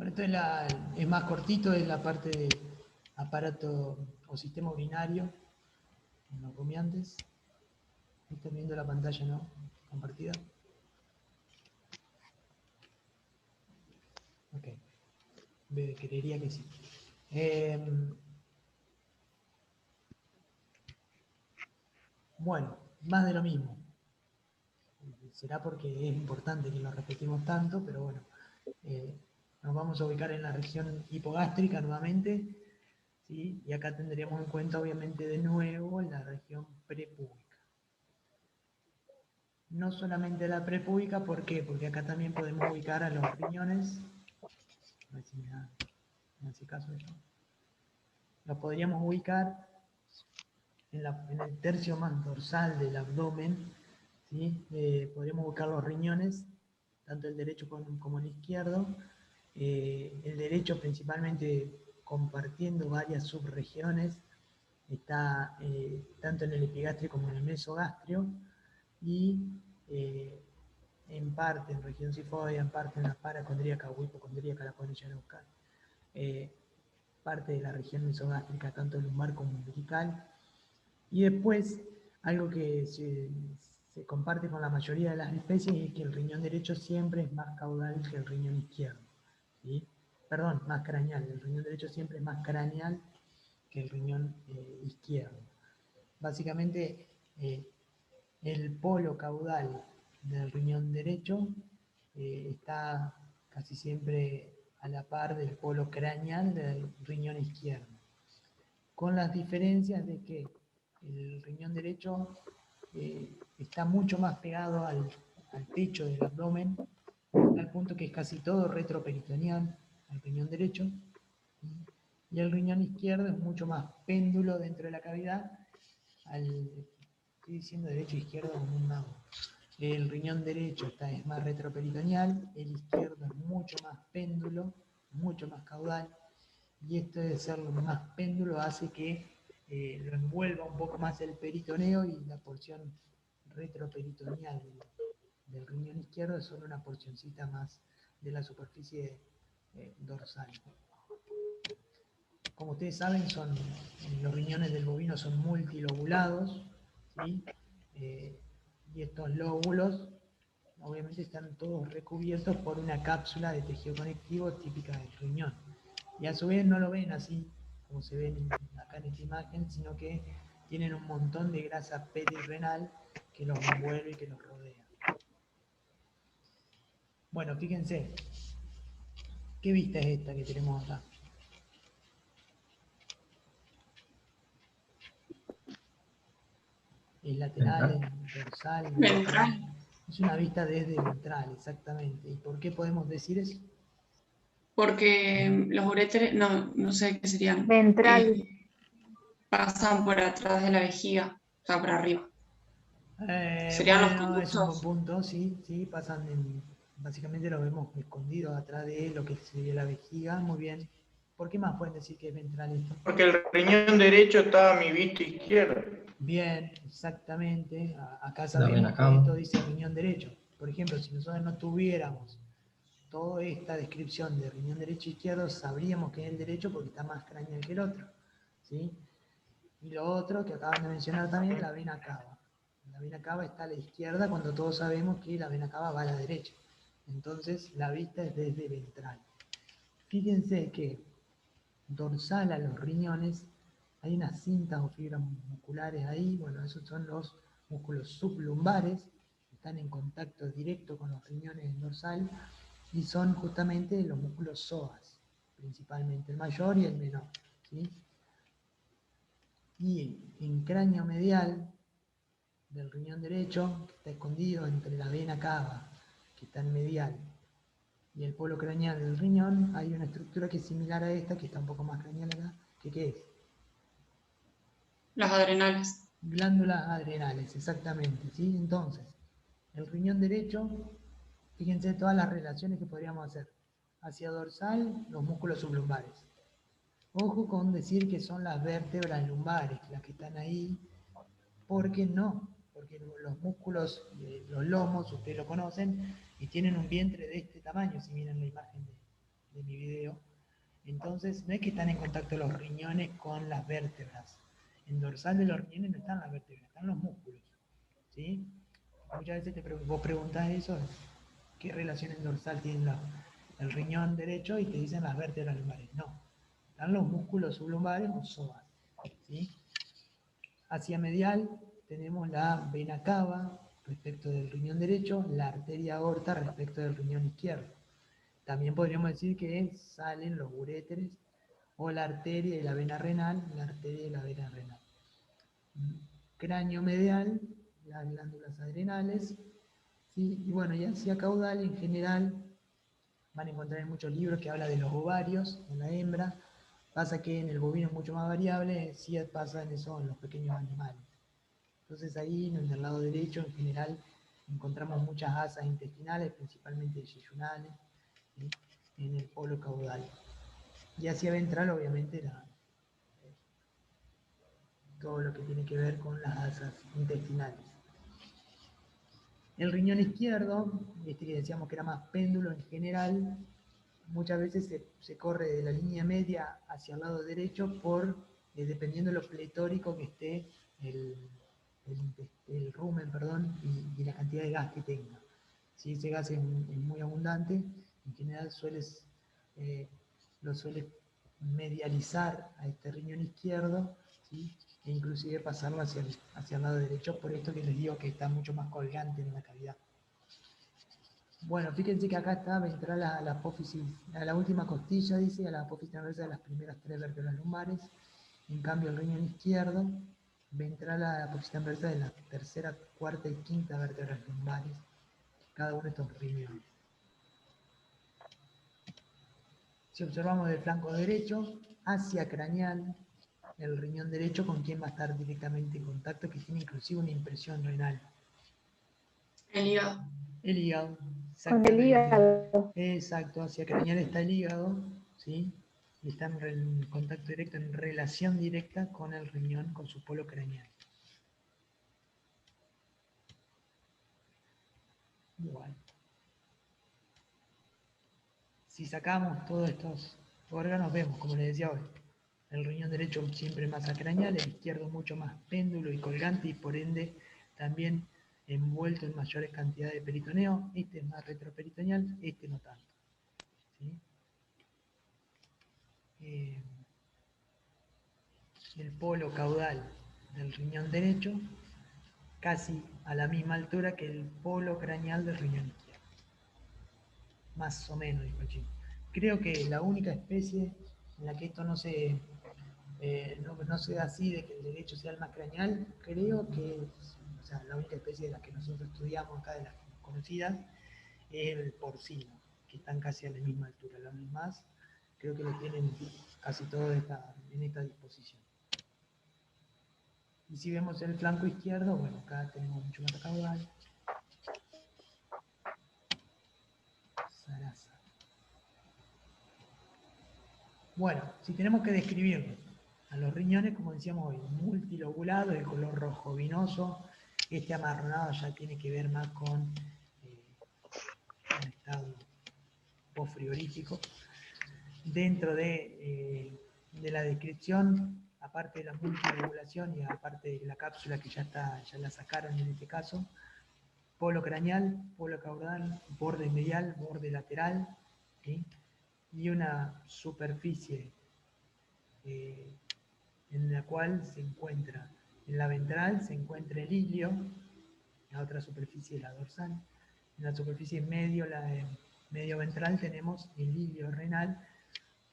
Bueno, esto es más cortito, es la parte de aparato o sistema urinario en los rumiantes. ¿Están viendo la pantalla, no? Compartida. Ok. Creería que sí. Bueno, más de lo mismo. Será porque es importante que lo repetimos tanto, pero bueno. Nos vamos a ubicar en la región hipogástrica nuevamente, ¿sí? Y acá tendríamos en cuenta, obviamente, de nuevo la región prepúbica. No solamente la prepúbica, ¿por qué? Porque acá también podemos ubicar a los riñones. A ver si me hace caso esto. Los podríamos ubicar en el tercio más dorsal del abdomen, ¿sí? Podríamos buscar los riñones, tanto el derecho como el izquierdo. El derecho principalmente compartiendo varias subregiones, está tanto en el epigastrio como en el mesogastrio, y en parte en región sifoidea, en parte en la paracondríaca o hipocondríaca, la pueden llegar a buscar. Parte de la región mesogástrica, tanto lumbar como umbilical. Y después, algo que se comparte con la mayoría de las especies es que el riñón derecho siempre es más caudal que el riñón izquierdo. ¿Sí? Perdón, más craneal. El riñón derecho siempre es más craneal que el riñón izquierdo. Básicamente, el polo caudal del riñón derecho está casi siempre a la par del polo craneal del riñón izquierdo, con las diferencias de que el riñón derecho está mucho más pegado al techo del abdomen, al punto que es casi todo retroperitoneal, el riñón derecho, y el riñón izquierdo es mucho más péndulo dentro de la cavidad, estoy diciendo derecho e izquierdo como un mago. El riñón derecho es más retroperitoneal, el izquierdo es mucho más péndulo, mucho más caudal, y esto de ser lo más péndulo hace que lo envuelva un poco más el peritoneo, y la porción retroperitoneal del riñón izquierdo es solo una porcioncita más de la superficie dorsal. Como ustedes saben, los riñones del bovino son multilobulados, ¿sí? Y estos lóbulos obviamente están todos recubiertos por una cápsula de tejido conectivo típica del riñón. Y a su vez no lo ven así como se ven acá en esta imagen, sino que tienen un montón de grasa perirrenal que los envuelve y que los rodea. Bueno, fíjense, ¿qué vista es esta que tenemos acá? Es lateral, dorsal, Ventral. es una vista desde ventral, exactamente. ¿Y por qué podemos decir eso? Porque los uréteres, no sé qué serían, Ventral. pasan por atrás de la vejiga, o sea, por arriba. Serían los Bueno, es un buen conductos. punto, sí, pasan básicamente lo vemos escondido atrás de lo que sería la vejiga, muy bien. ¿Por qué más pueden decir que es ventral esto? Porque el riñón derecho está a mi vista izquierda. Bien, exactamente. Acá La vena sabemos que cava. esto dice riñón derecho. Por ejemplo, si nosotros no tuviéramos toda esta descripción de riñón derecho e izquierdo, sabríamos que es el derecho porque está más craneal que el otro, ¿sí? Y lo otro que acaban de mencionar también, la vena cava. La vena cava está a la izquierda cuando todos sabemos que la vena cava va a la derecha. Entonces la vista es desde ventral. Fíjense que dorsal a los riñones hay unas cintas o fibras musculares ahí. Bueno, esos son los músculos sublumbares, que están en contacto directo con los riñones en dorsal, y son justamente los músculos psoas, principalmente el mayor y el menor, ¿sí? Y en cráneo medial del riñón derecho, que está escondido entre la vena cava, que está en medial, y el polo craneal del riñón, hay una estructura que es similar a esta, que está un poco más craneal acá, que ¿qué es? Las adrenales. Glándulas adrenales, exactamente, ¿sí? Entonces, el riñón derecho, fíjense todas las relaciones que podríamos hacer. Hacia dorsal, los músculos sublumbares. Ojo con decir que son las vértebras lumbares las que están ahí. ¿Por qué no? Porque los músculos, los lomos, ustedes lo conocen, y tienen un vientre de este tamaño, si miran la imagen de mi video. Entonces, no es que están en contacto los riñones con las vértebras. En dorsal de los riñones no están las vértebras, están los músculos. ¿Sí? Muchas veces vos preguntás eso, ¿qué relación en dorsal tiene el riñón derecho? Y te dicen las vértebras lumbares. No, están los músculos sublumbares o psoas. ¿Sí? Hacia medial tenemos la vena cava respecto del riñón derecho, la arteria aorta respecto del riñón izquierdo. También podríamos decir que salen los uréteres o la arteria y la vena renal, la arteria y la vena renal. Cráneo medial, las glándulas adrenales, ¿sí? Y bueno, y hacia caudal en general van a encontrar en muchos libros que habla de los ovarios en la hembra. Pasa que en el bovino es mucho más variable, sí pasa en eso en los pequeños animales. Entonces ahí en el lado derecho en general encontramos muchas asas intestinales, principalmente yeyunales, ¿sí? En el polo caudal. Y hacia ventral obviamente todo lo que tiene que ver con las asas intestinales. El riñón izquierdo, este que decíamos que era más péndulo en general, muchas veces se corre de la línea media hacia el lado derecho dependiendo de lo pletórico que esté el rumen, perdón, y la cantidad de gas que tenga. Si ese gas es muy abundante, en general lo suele medializar a este riñón izquierdo, ¿sí? E inclusive pasarlo hacia el lado derecho, por esto que les digo que está mucho más colgante en la cavidad. Bueno, fíjense que acá está ventral a la apófisis, a la última costilla, dice, a la apófisis transversa de las primeras 3 vértebras lumbares. En cambio, el riñón izquierdo, ventral a la apófisis transversa de la tercera, cuarta y quinta vértebras lumbares, cada uno de estos riñones. Si observamos del flanco derecho, hacia craneal, el riñón derecho con quien va a estar directamente en contacto, que tiene inclusive una impresión renal. El hígado. El hígado. Con el hígado. Exacto, hacia craneal está el hígado, ¿sí? Y está en contacto directo, en relación directa con el riñón, con su polo craneal. Igual. Si sacamos todos estos órganos, vemos, como les decía hoy, el riñón derecho siempre más acraneal, el izquierdo mucho más péndulo y colgante y por ende también envuelto en mayores cantidades de peritoneo. Este es más retroperitoneal, este no tanto. ¿Sí? El polo caudal del riñón derecho casi a la misma altura que el polo craneal del riñón izquierdo. Más o menos, dijo el chico. Creo que la única especie en la que esto no se da así, de que el derecho sea el más craneal, creo que o sea, la única especie de las que nosotros estudiamos acá, de las conocidas, es el porcino, que están casi a la misma altura. Los demás creo que lo tienen casi todo en esta disposición. Y si vemos el flanco izquierdo, bueno, acá tenemos mucho más caudal. Sarasa. Bueno, si tenemos que describirlo, a los riñones, como decíamos hoy, multilobulado, de color rojo vinoso. Este amarronado ya tiene que ver más con un estado posfriorífico. Dentro de la descripción, aparte de la multilobulación y aparte de la cápsula que ya la sacaron en este caso, polo craneal, polo caudal, borde medial, borde lateral, ¿sí? Y una superficie en la cual se encuentra, en la ventral se encuentra el ilio, la otra superficie es la dorsal, en la superficie medio ventral tenemos el ilio renal,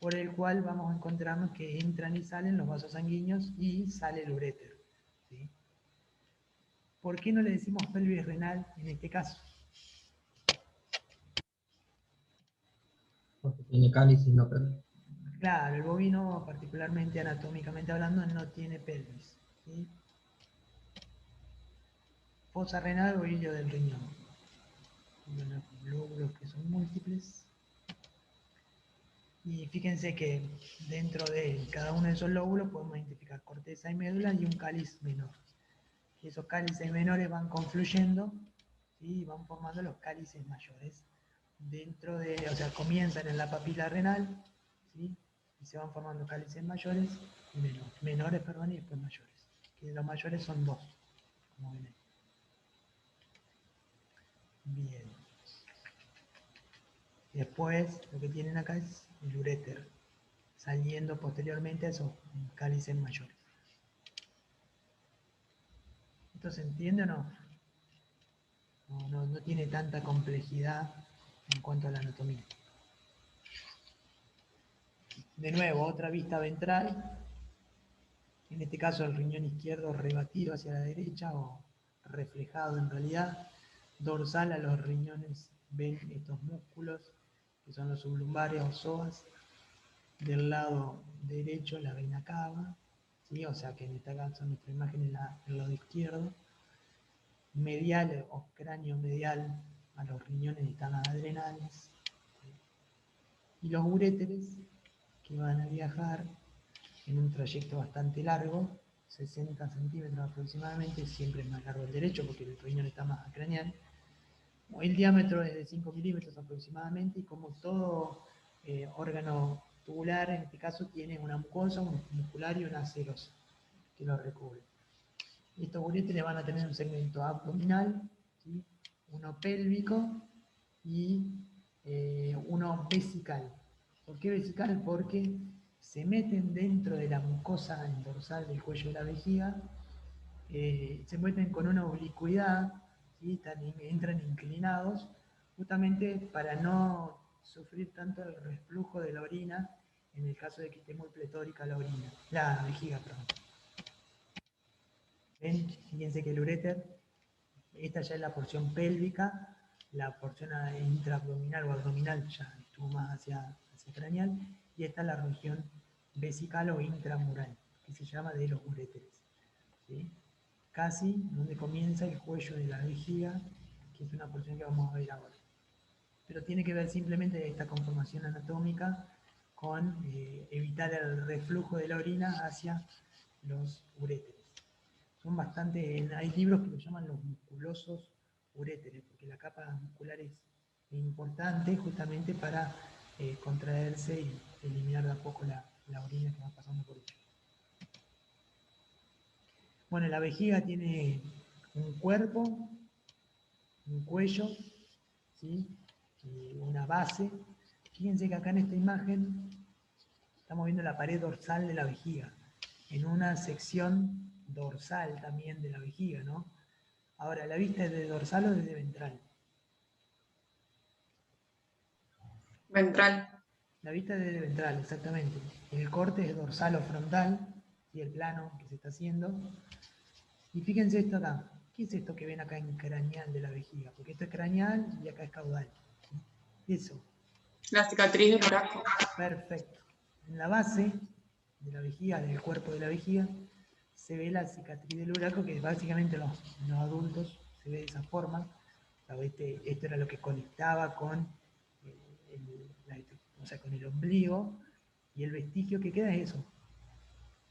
por el cual vamos a encontrarnos que entran y salen los vasos sanguíneos y sale el uréter. ¿Sí? ¿Por qué no le decimos pelvis renal en este caso? Porque tiene cáliz y no pelvis. Claro, el bovino, particularmente anatómicamente hablando, no tiene pelvis. ¿Sí? Fosa renal o hilio del riñón. Los lóbulos que son múltiples. Y fíjense que dentro de cada uno de esos lóbulos podemos identificar corteza y médula y un cáliz menor. Y esos cálices menores van confluyendo y van formando los cálices mayores, dentro de, o sea, comienzan en la papila renal, ¿sí? Y se van formando cálices mayores y menores, perdón, y después mayores. Que los mayores son 2, como ven ahí. Bien. Después, lo que tienen acá es el uréter, saliendo posteriormente a esos cálices mayores. ¿Esto se entiende o no? No tiene tanta complejidad en cuanto a la anatomía. De nuevo, otra vista ventral, en este caso el riñón izquierdo rebatido hacia la derecha o reflejado en realidad. Dorsal a los riñones ven estos músculos que son los sublumbares o psoas. Del lado derecho la vena cava, ¿sí? O sea que en este caso nuestra imagen es el lado izquierdo. Medial o cráneo medial a los riñones están las adrenales. Y los uréteres que van a viajar en un trayecto bastante largo, 60 centímetros aproximadamente, siempre es más largo el derecho porque el riñón está más acraneal. El diámetro es de 5 milímetros aproximadamente y como todo órgano tubular, en este caso tiene una mucosa, un muscular y una serosa que lo recubre. Estos uréteres van a tener un segmento abdominal, ¿sí? Uno pélvico y uno vesical. ¿Por qué vesical? Porque se meten dentro de la mucosa dorsal del cuello de la vejiga, se meten con una oblicuidad, ¿sí? Entran inclinados, justamente para no sufrir tanto el reflujo de la orina en el caso de que esté muy pletórica la vejiga, perdón. ¿Ven? Fíjense que el uréter, esta ya es la porción pélvica, la porción intraabdominal o abdominal ya estuvo más hacia craneal, y esta es la región vesical o intramural, que se llama de los uréteres, ¿sí? Casi donde comienza el cuello de la vejiga, que es una porción que vamos a ver ahora. Pero tiene que ver simplemente esta conformación anatómica con evitar el reflujo de la orina hacia los uréteres. Son bastante, hay libros que lo llaman los musculosos uréteres, porque la capa muscular es importante justamente para contraerse y eliminar de a poco la orina que va pasando por ella. Bueno, la vejiga tiene un cuerpo, un cuello, ¿sí? Y una base. Fíjense que acá en esta imagen estamos viendo la pared dorsal de la vejiga, en una sección dorsal también de la vejiga, ¿no? Ahora, ¿la vista es de dorsal o de ventral? Ventral. La vista es de ventral, exactamente. El corte es dorsal o frontal, y el plano que se está haciendo. Y fíjense esto acá. ¿Qué es esto que ven acá en craneal de la vejiga? Porque esto es craneal y acá es caudal. Eso. La cicatriz del uraco. Perfecto. En la base de la vejiga, del cuerpo de la vejiga, se ve la cicatriz del uraco, que básicamente los adultos se ve de esa forma. Esto era lo que conectaba con con el ombligo, y el vestigio que queda es eso.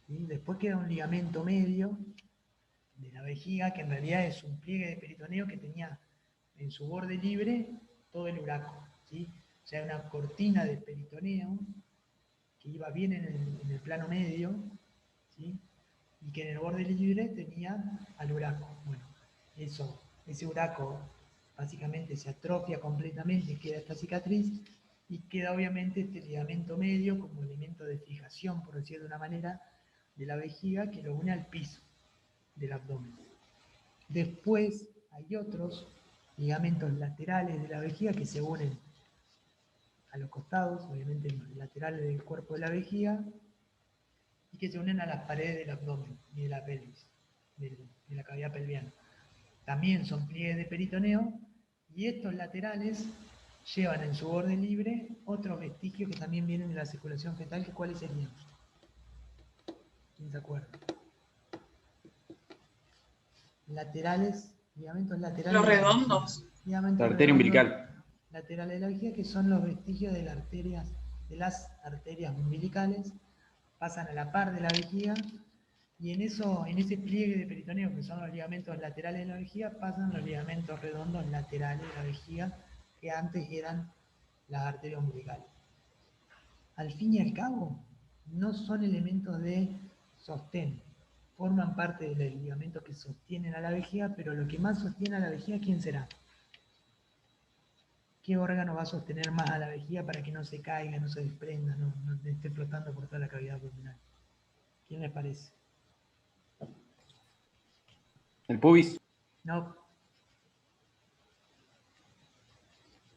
¿Sí? Después queda un ligamento medio de la vejiga, que en realidad es un pliegue de peritoneo que tenía en su borde libre todo el uraco, ¿sí? O sea, una cortina de peritoneo que iba bien en el plano medio, ¿sí? Y que en el borde libre tenía al uraco. Bueno, ese uraco básicamente se atrofia completamente, queda esta cicatriz, y queda obviamente este ligamento medio como elemento de fijación, por decirlo de una manera, de la vejiga que lo une al piso del abdomen. Después hay otros ligamentos laterales de la vejiga que se unen a los costados, obviamente los laterales del cuerpo de la vejiga, y que se unen a las paredes del abdomen y de la pelvis, de la cavidad pelviana. También son pliegues de peritoneo, y estos laterales llevan en su borde libre otros vestigios que también vienen de la circulación fetal, que ¿cuáles serían? ¿Quién se acuerda? Laterales, ligamentos laterales. Los redondos. Ligamentos La arteria redondos umbilical. laterales de la vejiga, que son los vestigios de las arterias umbilicales, pasan a la par de la vejiga, y en ese pliegue de peritoneo, que son los ligamentos laterales de la vejiga, pasan los ligamentos redondos laterales de la vejiga, que antes eran las arterias umbilicales. Al fin y al cabo, no son elementos de sostén. Forman parte del ligamento que sostienen a la vejiga, pero lo que más sostiene a la vejiga, ¿quién será? ¿Qué órgano va a sostener más a la vejiga para que no se caiga, no se desprenda, no esté flotando por toda la cavidad abdominal? ¿Quién les parece? El pubis. No.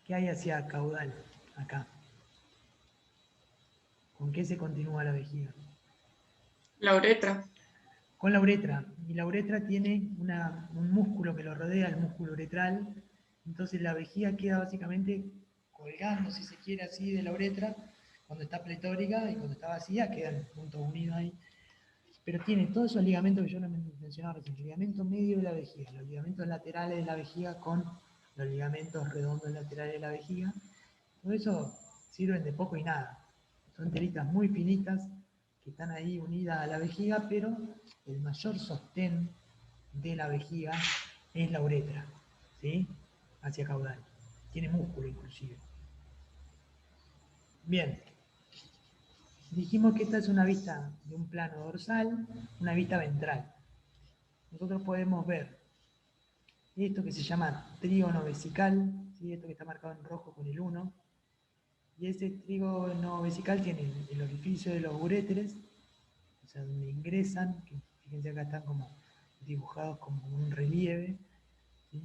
¿Qué hay hacia caudal? Acá. ¿Con qué se continúa la vejiga? La uretra. Con la uretra. Y la uretra tiene un músculo que lo rodea, el músculo uretral. Entonces la vejiga queda básicamente colgando, si se quiere, así de la uretra, cuando está pletórica, y cuando está vacía quedan juntos unidos ahí. Pero tiene todos esos ligamentos que yo les mencionaba recién, el ligamento medio de la vejiga, los ligamentos laterales de la vejiga con los ligamentos redondos laterales de la vejiga. Todo eso sirven de poco y nada. Son telitas muy finitas que están ahí unidas a la vejiga, pero el mayor sostén de la vejiga es la uretra, ¿sí? Hacia caudal. Tiene músculo inclusive. Bien. Dijimos que esta es una vista de un plano dorsal, una vista ventral. Nosotros podemos ver esto que se llama trígono vesical, ¿sí? Esto que está marcado en rojo con el 1. Y ese trígono vesical tiene el orificio de los uréteres, o sea, donde ingresan, que fíjense acá están como dibujados como un relieve, ¿sí?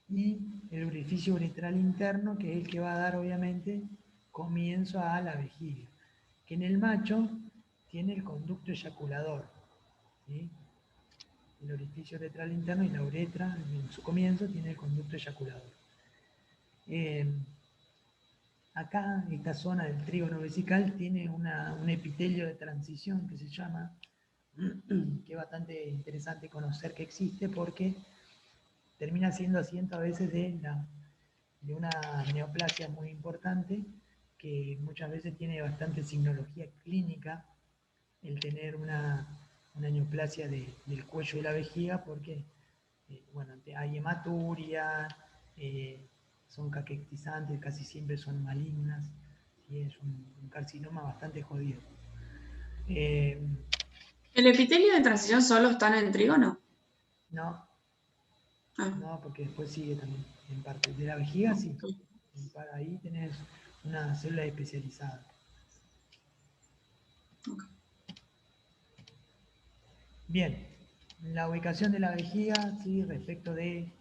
Y el orificio uretral interno, que es el que va a dar obviamente comienzo a la vejiga, que en el macho tiene el conducto eyaculador, ¿sí? El orificio uretral interno y la uretra en su comienzo tiene el conducto eyaculador. Acá, esta zona del trígono vesical tiene un epitelio de transición que se llama, que es bastante interesante conocer que existe porque termina siendo asiento a veces de una neoplasia muy importante que muchas veces tiene bastante signología clínica el tener una neoplasia del cuello de la vejiga porque bueno, hay hematuria, son caquectizantes, casi siempre son malignas, y es un carcinoma bastante jodido. ¿El epitelio de transición solo está en el trígono? No, Ah, no, porque después sigue también en parte de la vejiga, sí. ok. Ahí tenés una célula especializada. Ok. Bien, la ubicación de la vejiga, sí, respecto de,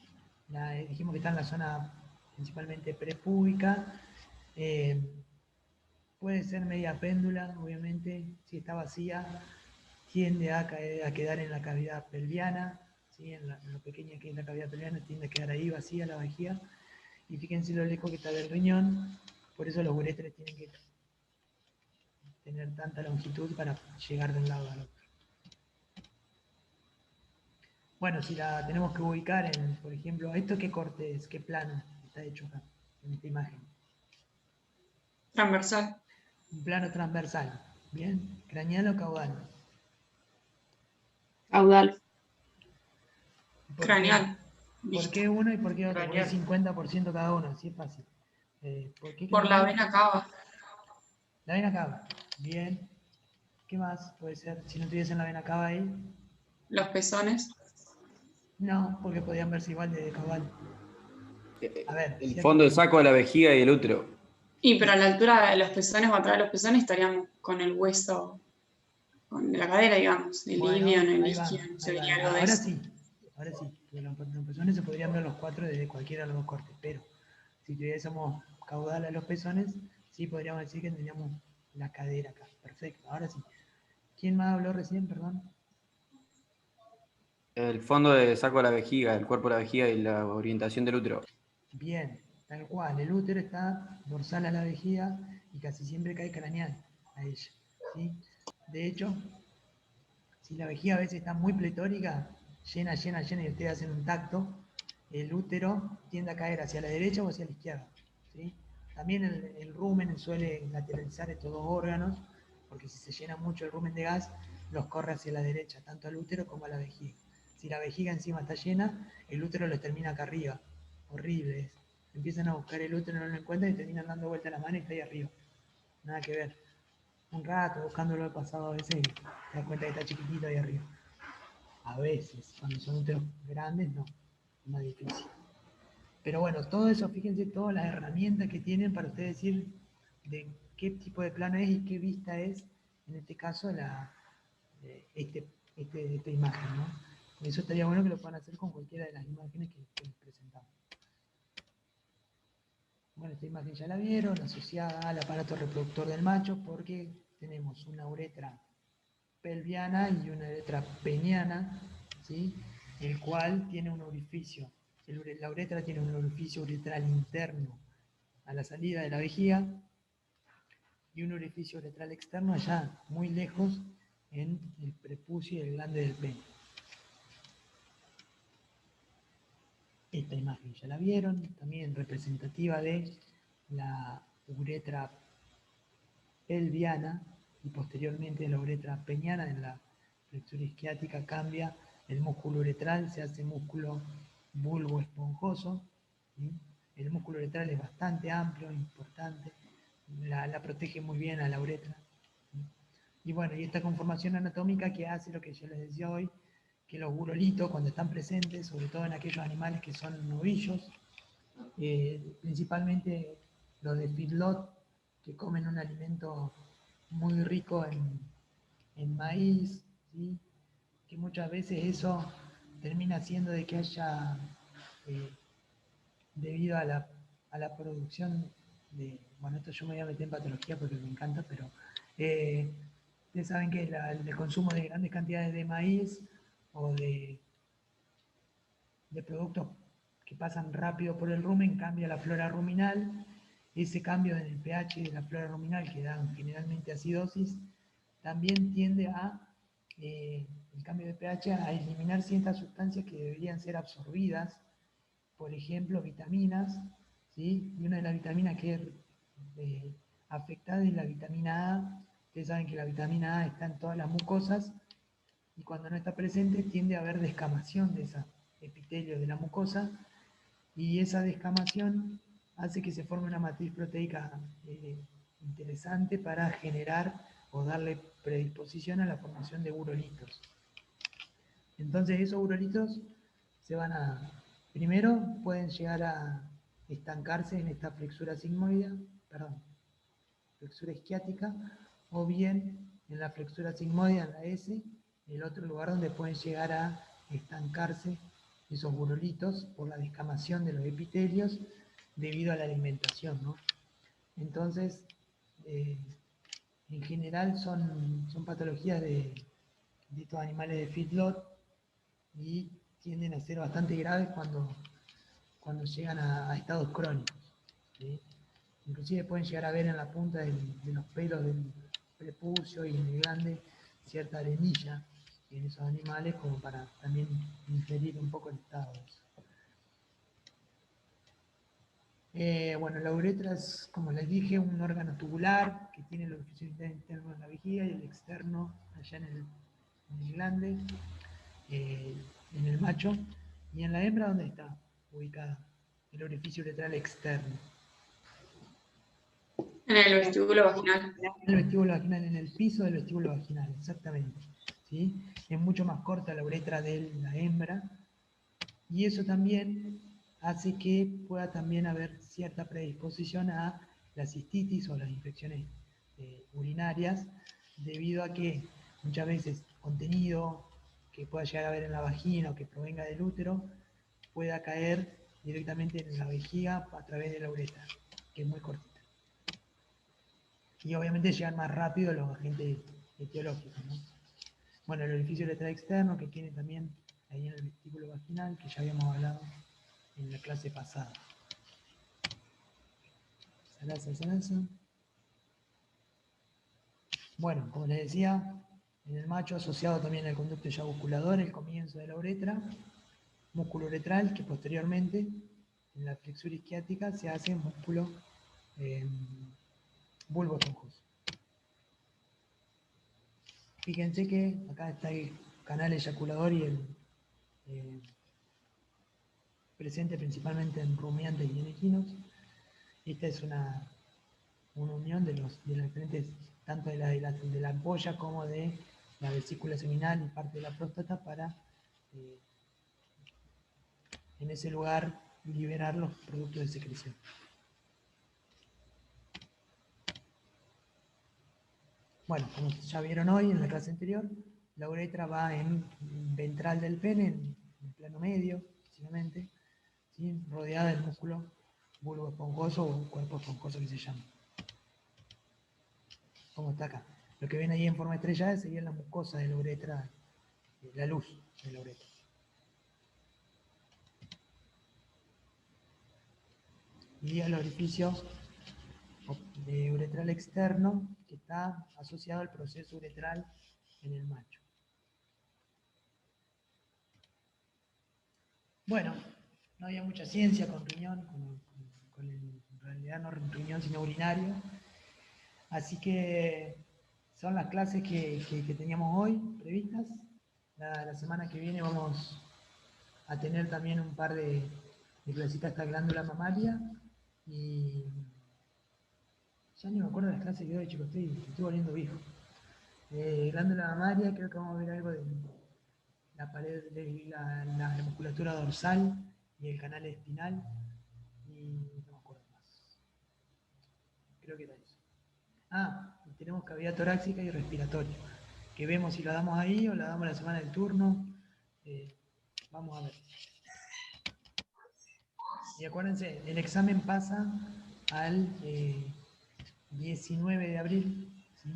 dijimos que está en la zona principalmente prepúbica, puede ser media péndula, obviamente, si está vacía, tiende a quedar en la cavidad pelviana, ¿sí? En lo pequeña que es la cavidad pelviana, tiende a quedar ahí vacía la vejiga, y fíjense lo lejos que está del riñón, por eso los uréteres tienen que tener tanta longitud para llegar de un lado al otro. Bueno, si la tenemos que ubicar en, por ejemplo, ¿esto qué corte es? ¿Qué plano está hecho acá, en esta imagen? Transversal. Un plano transversal, ¿bien? ¿Craneal o caudal? Caudal. ¿Por Craneal. ¿Por Visto. qué uno y por qué otro? Porque es Craneal. 50% cada uno, así es fácil. ¿Por qué Por la craneal? vena cava. La vena cava. Bien. ¿Qué más puede ser? Si no tuviesen la vena cava ahí. Los pezones. No, porque podían verse igual de caudal. A ver, El cierto. fondo del saco de la vejiga y el útero. Y pero a la altura de los pezones o atrás de los pezones estaríamos con el hueso, con la cadera, digamos. El Bueno, ilion, el ahí va, isquion, ahí va, sería ahí algo va. de Ahora eso. sí, ahora sí. Los pezones se podrían ver los cuatro desde cualquiera de los dos cortes, pero si tuviésemos caudal a los pezones, sí podríamos decir que tendríamos la cadera acá. Perfecto, ahora sí. ¿Quién más habló recién, perdón? El fondo del saco de la vejiga, el cuerpo de la vejiga y la orientación del útero. Bien, tal cual. El útero está dorsal a la vejiga y casi siempre cae craneal a ella, ¿sí? De hecho, si la vejiga a veces está muy pletórica, llena, llena, llena, y ustedes hacen un tacto, el útero tiende a caer hacia la derecha o hacia la izquierda, ¿sí? También el rumen suele lateralizar estos dos órganos, porque si se llena mucho el rumen de gas, los corre hacia la derecha, tanto al útero como a la vejiga. Si la vejiga encima está llena, el útero lo termina acá arriba. Horrible es. empiezan a buscar el útero, no lo encuentran y terminan dando vuelta la mano y está ahí arriba. Nada que ver. Un rato buscándolo he pasado a veces y te das cuenta que está chiquitito ahí arriba. A veces, cuando son úteros grandes, no, es más difícil. Pero bueno, todo eso, fíjense todas las herramientas que tienen para ustedes decir de qué tipo de plano es y qué vista es, en este caso, esta imagen, ¿no? Eso estaría bueno que lo puedan hacer con cualquiera de las imágenes que les presentamos. Bueno, esta imagen ya la vieron, asociada al aparato reproductor del macho, porque tenemos una uretra pelviana y una uretra peniana, ¿sí? El cual tiene un orificio. La uretra tiene un orificio uretral interno a la salida de la vejiga y un orificio uretral externo allá, muy lejos, en el prepucio y el glande del pene. Esta imagen ya la vieron, también representativa de la uretra pelviana y posteriormente la uretra peniana. En la flexura isquiática cambia el músculo uretral, se hace músculo bulbo esponjoso, ¿sí? El músculo uretral es bastante amplio, importante, la protege muy bien a la uretra, ¿sí? Y bueno, y esta conformación anatómica que hace lo que yo les decía hoy, que los burolitos cuando están presentes, sobre todo en aquellos animales que son novillos, principalmente los de feedlot, que comen un alimento muy rico en maíz, ¿sí? Que muchas veces eso termina haciendo de que haya, eh, debido a la producción de, bueno, esto yo me voy a meter en patología porque me encanta, pero ustedes saben que el consumo de grandes cantidades de maíz o de productos que pasan rápido por el rumen cambia la flora ruminal. Ese cambio en el pH de la flora ruminal, que dan generalmente acidosis, también tiende el cambio de pH a eliminar ciertas sustancias que deberían ser absorbidas, por ejemplo, vitaminas, ¿sí? Y una de las vitaminas que es afectada es la vitamina A. Ustedes saben que la vitamina A está en todas las mucosas y cuando no está presente tiende a haber descamación de ese epitelio de la mucosa y esa descamación hace que se forme una matriz proteica interesante para generar o darle predisposición a la formación de urolitos. Entonces esos urolitos se van a, primero pueden llegar a estancarse en esta flexura sigmoidea, perdón, flexura isquiática, o bien en la flexura sigmoidea, en la S, el otro lugar donde pueden llegar a estancarse esos burolitos por la descamación de los epitelios debido a la alimentación, ¿no? Entonces, en general son patologías de estos animales de feedlot y tienden a ser bastante graves cuando llegan a estados crónicos, ¿sí? Inclusive pueden llegar a ver en la punta de los pelos del prepucio y en el glande cierta arenilla en esos animales, como para también inferir un poco el estado de eso. Bueno, la uretra es, como les dije, un órgano tubular que tiene el orificio interno en la vejiga y el externo allá en el glande, en el macho. Y en la hembra, ¿dónde está ubicada? El orificio uretral externo. En el vestíbulo vaginal. El vestíbulo vaginal, en el piso del vestíbulo vaginal, exactamente, ¿sí? Es mucho más corta la uretra de la hembra y eso también hace que pueda también haber cierta predisposición a la cistitis o las infecciones urinarias, debido a que muchas veces contenido que pueda llegar a haber en la vagina o que provenga del útero pueda caer directamente en la vejiga a través de la uretra, que es muy cortita. Y obviamente llegan más rápido los agentes etiológicos, ¿no? Bueno, el orificio uretral externo que tiene también ahí en el vestíbulo vaginal, que ya habíamos hablado en la clase pasada. Salaza. Bueno, como les decía, en el macho asociado también al conducto eyaculador, el comienzo de la uretra, músculo uretral, que posteriormente en la flexura isquiática se hace músculo bulbo esponjoso. Fíjense que acá está el canal eyaculador y el presente principalmente en rumiantes y en equinos. Esta es una unión de las diferentes, tanto de la ampolla como de la vesícula seminal y parte de la próstata para en ese lugar liberar los productos de secreción. Bueno, como ya vieron hoy en la clase anterior, la uretra va en ventral del pene, en plano medio, básicamente, ¿sí? Rodeada del músculo bulbo esponjoso o cuerpo esponjoso que se llama. Como está acá. Lo que ven ahí en forma estrellada sería la mucosa de la uretra, la luz de la uretra. Y al orificio uretral externo que está asociado al proceso uretral en el macho. Bueno, no había mucha ciencia con riñón, en realidad no riñón sino urinario, así que son las clases que teníamos hoy previstas. La semana que viene vamos a tener también un par de clasecitas esta glándula mamaria y ya ni me acuerdo de las clases que doy, chicos, estoy volviendo viejo. Glándula mamaria, creo que vamos a ver algo de la pared de la musculatura dorsal y el canal espinal, y no me acuerdo más. Creo que era eso. Ah, y tenemos cavidad torácica y respiratoria, que vemos si la damos ahí o la damos la semana del turno. Vamos a ver. Y acuérdense, el examen pasa al 19 de abril, ¿sí?